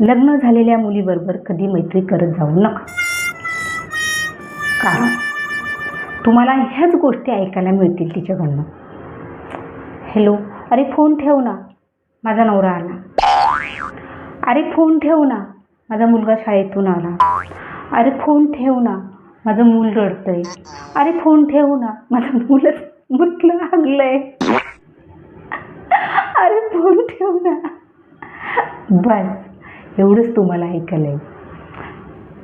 लग्न झालेल्या मुलीबरोबर कधी मैत्री करत जाऊ नका, कारण तुम्हाला ह्याच गोष्टी ऐकायला मिळतील तिच्याकडनं. हॅलो, अरे फोन ठेव ना, माझा नवरा आला. अरे फोन ठेव ना, माझा मुलगा शाळेतून आला. अरे फोन ठेव ना, माझं मूल रडतंय. अरे फोन ठेव ना, माझं मुलंच मुतलं लागलंय. अरे फोन ठेव ना. बस एवढंच तुम्हाला ऐकायला येईल.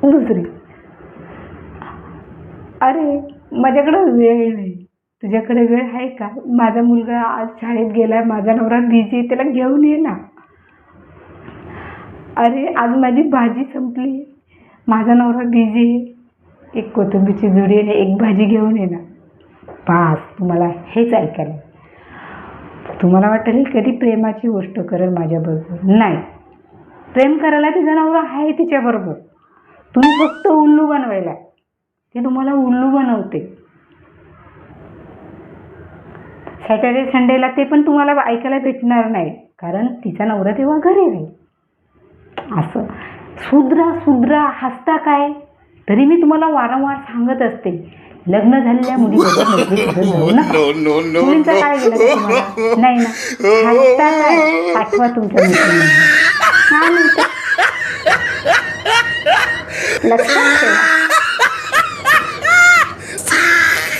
दुसरी, अरे माझ्याकडं वेळ नाही, तुझ्याकडे वेळ आहे का? माझा मुलगा आज शाळेत गेलाय, माझा नवरा बिझी, त्याला घेऊन ये ना. अरे आज माझी भाजी संपली, माझा नवरा बिझी, एक कोथिंबीरची जुडी आणि एक भाजी घेऊन ये ना. पास तुम्हाला हेच ऐकायला. तुम्हाला वाटेल ही कधी प्रेमाची गोष्ट करेल माझ्याबरोबर. नाही, प्रेम करायला तिचा नवरा आहे तिच्याबरोबर. तुम्ही फक्त उल्लू बनवायला, ते तुम्हाला उल्लू बनवते. सॅटर्डे संडेला ते पण तुम्हाला ऐकायला भेटणार नाही, कारण तिचा नवरा तेव्हा घरी राहील. असं सुधरा सुधरा, हसता काय? तरी मी तुम्हाला वारंवार सांगत असते, लग्न झालेल्या मुलीबरोबर मैत्री करत जाऊ नका. मुलींचा काय गेलं का तुम्हाला? नाही ना, हसता काय? आठवा तुमच्या मैत्रिणींना. हा, लक्षात ठेवा.